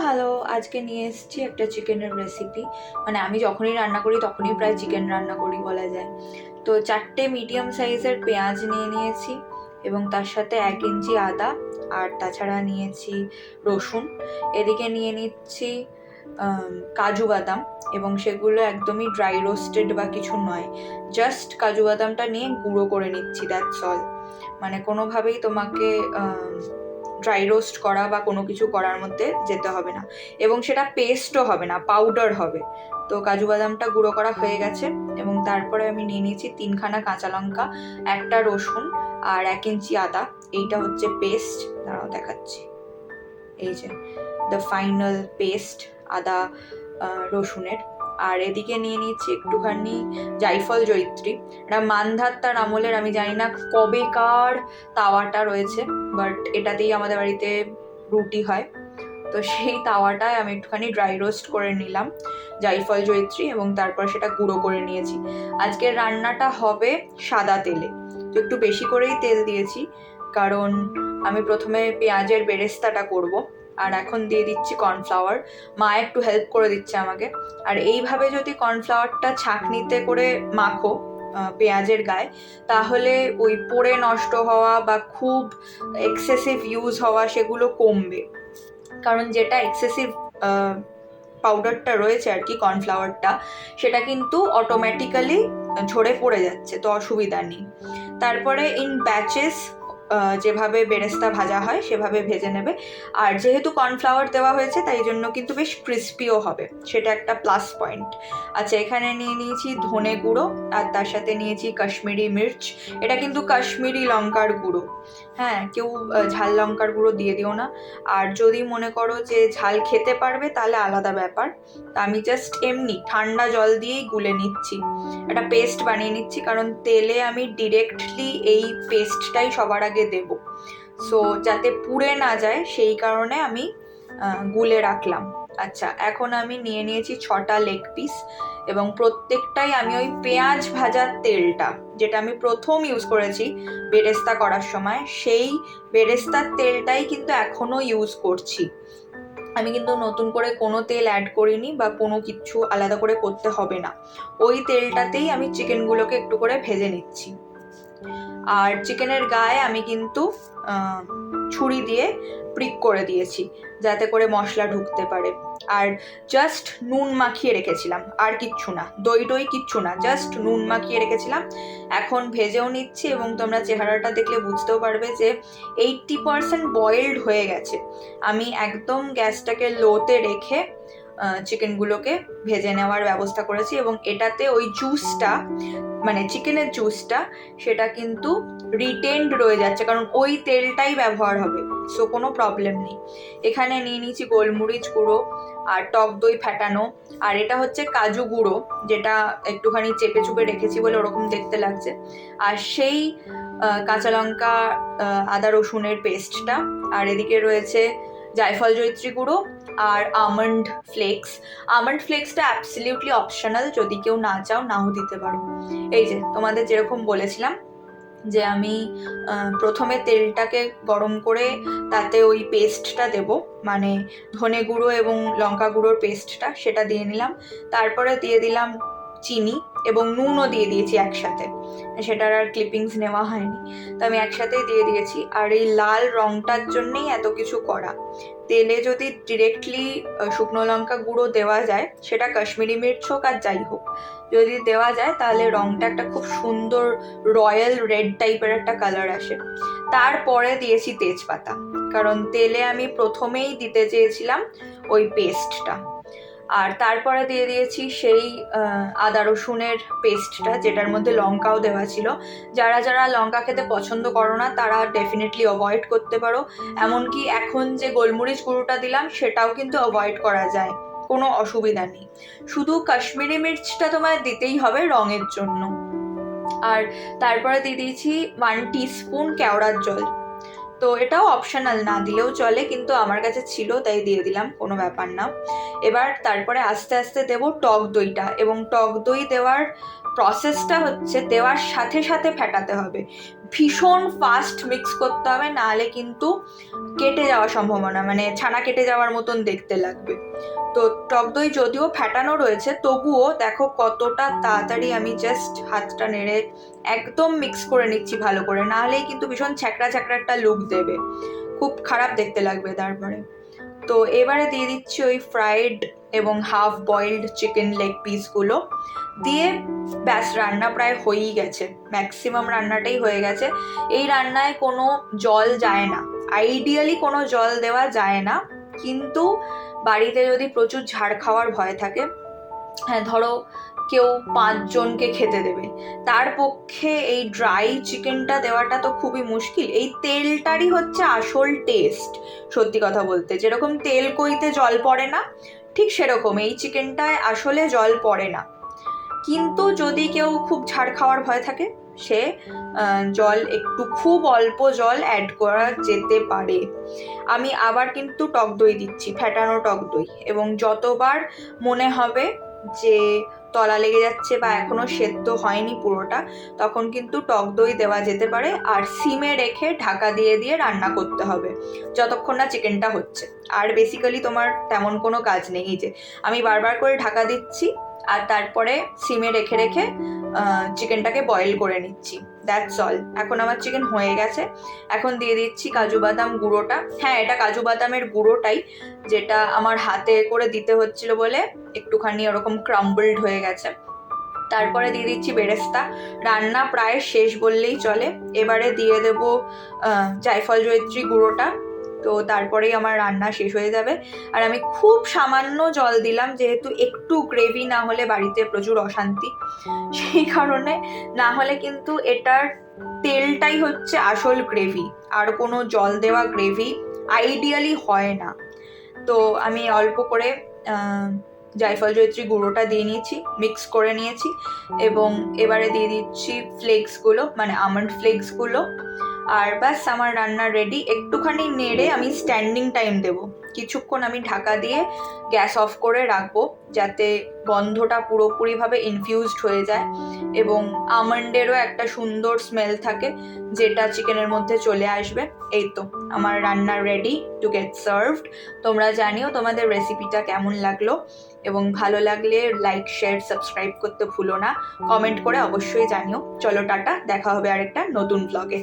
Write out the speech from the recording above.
Hello, আজকে নিয়ে এসেছি একটা চিকেনের রেসিপি। মানে আমি যখনই রান্না করি তখনই প্রায় চিকেন রান্না করি বলা যায়। তো 4টে মিডিয়াম সাইজের পেঁয়াজ নিয়ে নিয়েছি এবং তার সাথে 1 ইঞ্চি আদা, আর তাছাড়া নিয়েছি রসুন। এদিকে নিয়ে নিচ্ছি কাজু বাদাম, এবং সেগুলো একদমই ড্রাই রোস্টেড বা কিছু নয়, জাস্ট কাজু বাদামটা নিয়ে গুঁড়ো করে নিচ্ছি, দ্যাটস অল। মানে কোনোভাবেই তোমাকে ড্রাই রোস্ট করা বা কোনো কিছু করার মধ্যে যেতে হবে না, এবং সেটা পেস্টও হবে না, পাউডার হবে। তো কাজু বাদামটা গুঁড়ো করা হয়ে গেছে, এবং তারপরে আমি নিয়ে নিয়েছি 3খানা কাঁচা লঙ্কা, 1টা রসুন আর 1 ইঞ্চি আদা। এইটা হচ্ছে পেস্ট, দাঁড়াও দেখাচ্ছি। এই যে দ্য ফাইনাল পেস্ট আদা রসুনের। আর এদিকে নিয়ে নিচ্ছি একটুখানি জাইফল জয়িত্রী। এটা মান্ধাত্তার আমলের, আমি জানি না কবেকার তাওয়াটা রয়েছে, বাট এটাতেই আমাদের বাড়িতে রুটি হয়। তো সেই তাওয়াটায় আমি একটুখানি ড্রাই রোস্ট করে নিলাম জাইফল জয়িত্রী, এবং তারপর সেটা গুঁড়ো করে নিয়েছি। আজকের রান্নাটা হবে সাদা তেলে, তো একটু বেশি করেই তেল দিয়েছি, কারণ আমি প্রথমে পেঁয়াজের বেরেস্তাটা করব। আর এখন দিয়ে দিচ্ছি কর্নফ্লাওয়ার, মা একটু হেল্প করে দিচ্ছে আমাকে। আর এইভাবে যদি কর্নফ্লাওয়ারটা ছাঁকনিতে করে মাখো পেঁয়াজের গায়ে, তাহলে ওই পড়ে নষ্ট হওয়া বা খুব এক্সেসিভ ইউজ হওয়া সেগুলো কমবে। কারণ যেটা এক্সেসিভ পাউডারটা রয়েছে আর কি, কর্নফ্লাওয়ারটা, সেটা কিন্তু অটোমেটিক্যালি ঝরে পড়ে যাচ্ছে, তো অসুবিধা নেই। তারপরে ইন ব্যাচেস যেভাবে বেরেস্তা ভাজা হয় সেভাবে ভেজে নেবে। আর যেহেতু কর্নফ্লাওয়ার দেওয়া হয়েছে তাই জন্য কিন্তু বেশ ক্রিস্পিও হবে, সেটা একটা প্লাস পয়েন্ট। আচ্ছা, এখানে নিয়ে নিয়েছি ধনে গুঁড়ো, আর তার সাথে নিয়েছি কাশ্মীরি মির্চ। এটা কিন্তু কাশ্মীরি লঙ্কার গুঁড়ো, হ্যাঁ, কেউ ঝাল লঙ্কার গুঁড়ো দিয়ে দিও না। আর যদি মনে করো যে ঝাল খেতে পারবে তাহলে আলাদা ব্যাপার। তা আমি জাস্ট এমনি ঠান্ডা জল দিয়েই গুলে নিচ্ছি, একটা পেস্ট বানিয়ে নিচ্ছি, কারণ তেলে আমি ডিরেক্টলি এই পেস্টটাই সবার আগে দেব, সো যাতে পুড়ে না যায় সেই কারণে আমি গুলে রাখলাম। আচ্ছা, এখন আমি নিয়ে নিয়েছি 6টা লেগ পিস, এবং প্রত্যেকটাই আমি ওই পেঁয়াজ ভাজার তেলটা, যেটা আমি প্রথম ইউজ করেছি বেরেস্তা করার সময়, সেই বেরেস্তার তেলটাই কিন্তু এখনো ইউজ করছি। আমি কিন্তু নতুন করে কোনো তেল অ্যাড করিনি বা কোনো কিছু আলাদা করে করতে হবে না, ওই তেলটাতেই আমি চিকেনগুলোকে একটু করে ভেজে নিচ্ছি। আর চিকেনের গায়ে আমি কিন্তু ছুরি দিয়ে প্রিক করে দিয়েছি যাতে করে মশলা ঢুকতে পারে। আর জাস্ট নুন মাখিয়ে রেখেছিলাম, আর কিচ্ছু না, দই টই কিচ্ছু না, জাস্ট নুন মাখিয়ে রেখেছিলাম। এখন ভেজেও নিচ্ছি, এবং তোমরা চেহারাটা দেখলে বুঝতেও পারবে যে 80% বয়েলড হয়ে গেছে। আমি একদম গ্যাসটাকে লোতে রেখে চিকেনগুলোকে ভেজে নেওয়ার ব্যবস্থা করেছি, এবং এটাতে ওই জুসটা, মানে চিকেনের জুসটা, সেটা কিন্তু রিটেন্ড রয়ে যাচ্ছে, কারণ ওই তেলটাই ব্যবহার হবে, সো কোনো প্রবলেম নেই। এখানে নিয়ে নিয়েছি গোলমরিচ গুঁড়ো আর টক দই ফেটানো, আর এটা হচ্ছে কাজু গুঁড়ো, যেটা একটুখানি চেপে চুপে রেখেছি বলে ওরকম দেখতে লাগছে। আর সেই কাঁচা লঙ্কা আদা রসুনের পেস্টটা, আর এদিকে রয়েছে জায়ফল জয়িত্রী গুঁড়ো আর আমন্ড ফ্লেক্স। আমন্ড ফ্লেক্সটা অ্যাবসলিউটলি অপশনাল, যদি কেউ না চাও নাও দিতে পারো। এই যে তোমাদের যেরকম বলেছিলাম যে আমি প্রথমে তেলটাকে গরম করে তাতে ওই পেস্টটা দেব, মানে ধনে গুঁড়ো এবং লঙ্কা গুঁড়োর পেস্টটা, সেটা দিয়ে নিলাম। তারপরে দিয়ে দিলাম চিনি, এবং নুনও দিয়ে দিয়েছি একসাথে, সেটার আর ক্লিপিংস নেওয়া হয়নি, তো আমি একসাথেই দিয়ে দিয়েছি। আর এই লাল রঙটার জন্যেই এত কিছু করা। তেলে যদি ডিরেক্টলি শুকনো লঙ্কা গুঁড়ো দেওয়া যায়, সেটা কাশ্মীরি মির্চ হোক আর যাই হোক, যদি দেওয়া যায় তাহলে রঙটা একটা খুব সুন্দর রয়্যাল রেড টাইপের একটা কালার আসে। তারপরে দিয়েছি তেজপাতা, কারণ তেলে আমি প্রথমেই দিতে চেয়েছিলাম ওই পেস্টটা। আর তারপরে দিয়ে দিয়েছি সেই আদা রসুনের পেস্টটা, যেটার মধ্যে লঙ্কাও দেওয়া ছিল। যারা যারা লঙ্কা খেতে পছন্দ করো না তারা ডেফিনেটলি অ্যাভয়েড করতে পারো, এমনকি এখন যে গোলমরিচ গুঁড়োটা দিলাম সেটাও কিন্তু অ্যাভয়েড করা যায়, কোনো অসুবিধা নেই। শুধু কাশ্মীরি মির্চটা তোমায় দিতেই হবে রঙের জন্য। আর তারপরে দিয়ে দিয়েছি 1 টিস্পুন কেওড়ার জল, তো এটাও অপশনাল, না দিলেও চলে, কিন্তু আমার কাছে ছিল তাই দিয়ে দিলাম, কোনো ব্যাপার না। এবার তারপরে আস্তে আস্তে দেবো টক দইটা, এবং টক দই দেওয়ার প্রসেসটা হচ্ছে দেওয়ার সাথে সাথে ফেটাতে হবে, ভীষণ ফাস্ট মিক্স করতে হবে, নাহলে কিন্তু কেটে যাওয়ার সম্ভাবনা, মানে ছানা কেটে যাওয়ার মতন দেখতে লাগবে। তো টক দই যদিও ফ্যাটানো রয়েছে, তবুও দেখো কতটা তাড়াতাড়ি আমি জাস্ট হাতটা নেড়ে একদম মিক্স করে নিচ্ছি ভালো করে, নাহলেই কিন্তু ভীষণ ছ্যাঁকড়া ছ্যাঁকড়া একটা লুক দেবে, খুব খারাপ দেখতে লাগবে তারপরে। তো এবারে দিয়ে দিচ্ছি ওই ফ্রাইড এবং হাফ বয়েলড চিকেন লেগ পিসগুলো দিয়ে, ব্যাস রান্না প্রায় হয়েই গেছে, ম্যাক্সিমাম রান্নাটাই হয়ে গেছে। এই রান্নায় কোনো জল যায় না, আইডিয়ালি কোনো জল দেওয়া যায় না, কিন্তু বাড়িতে যদি প্রচুর ঝাড় খাওয়ার ভয় থাকে, হ্যাঁ ধরো কেউ 5 জনকে খেতে দেবে, তার পক্ষে এই ড্রাই চিকেনটা দেওয়াটা তো খুবই মুশকিল। এই তেলটারই হচ্ছে আসল টেস্ট, সত্যি কথা বলতে, যেরকম তেল কইতে জল পড়ে না, ঠিক সেরকম এই চিকেনটায় আসলে জল পড়ে না। কিন্তু যদি কেউ খুব ঝাড় খাওয়ার ভয় থাকে, সে জল একটু খুব অল্প জল অ্যাড করা যেতে পারে। আমি আবার কিন্তু টক দই দিচ্ছি, ফ্যাটানো টক দই, এবং যতবার মনে হবে যে তলা লেগে যাচ্ছে বা এখনো সেদ্ধ হয়নি পুরোটা, তখন কিন্তু টক দই দেওয়া যেতে পারে। আর সিমে রেখে ঢাকা দিয়ে দিয়ে রান্না করতে হবে যতক্ষণ না চিকেনটা হচ্ছে। আর বেসিক্যালি তোমার তেমন কোনো কাজ নেই, এই যে আমি বারবার করে ঢাকা দিচ্ছি আর তারপরে সিমে রেখে রেখে চিকেনটাকে বয়েল করে নিচ্ছি, দ্যাটস অল। এখন আমার চিকেন হয়ে গেছে। এখন দিয়ে দিচ্ছি কাজু বাদাম গুঁড়োটা। হ্যাঁ, এটা কাজু বাদামের গুঁড়োটাই, যেটা আমার হাতে করে দিতে হচ্ছিল বলে একটুখানি ওরকম ক্রাম্বলড হয়ে গেছে। তারপরে দিয়ে দিচ্ছি বেরেস্তা। রান্না প্রায় শেষ বললেই চলে। এবারে দিয়ে দেবো জায়ফল জয়িত্রী গুঁড়োটা। তো তারপরেই আমার রান্না শেষ হয়ে যাবে। আর আমি খুব সামান্য জল দিলাম, যেহেতু একটু গ্রেভি না হলে বাড়িতে প্রচুর অশান্তি, সেই কারণে। না হলে কিন্তু এটার তেলটাই হচ্ছে আসল গ্রেভি, আর কোনো জল দেওয়া গ্রেভি আইডিয়ালি হয় না। তো আমি অল্প করে জায়ফল জয়িত্রী গুঁড়োটা দিয়ে নিয়েছি, মিক্স করে নিয়েছি, এবং এবারে দিয়ে দিচ্ছি ফ্লেক্সগুলো, মানে আমন্ড ফ্লেক্সগুলো। আর ব্যাস আমার রান্না রেডি। একটুখানি নেড়ে আমি স্ট্যান্ডিং টাইম দেবো, কিছুক্ষণ আমি ঢাকা দিয়ে গ্যাস অফ করে রাখবো, যাতে গন্ধটা পুরোপুরিভাবে ইনফিউজড হয়ে যায় এবং আমন্ডেরও একটা সুন্দর স্মেল থাকে, যেটা চিকেনের মধ্যে চলে আসবে। এই তো আমার রান্না রেডি টু গেট সার্ভড। তোমরা জানিও তোমাদের রেসিপিটা কেমন লাগলো, এবং ভালো লাগলে লাইক, শেয়ার, সাবস্ক্রাইব করতে ভুলো না। কমেন্ট করে অবশ্যই জানিও। চলো টাটা, দেখা হবে আরেকটা নতুন ব্লগে।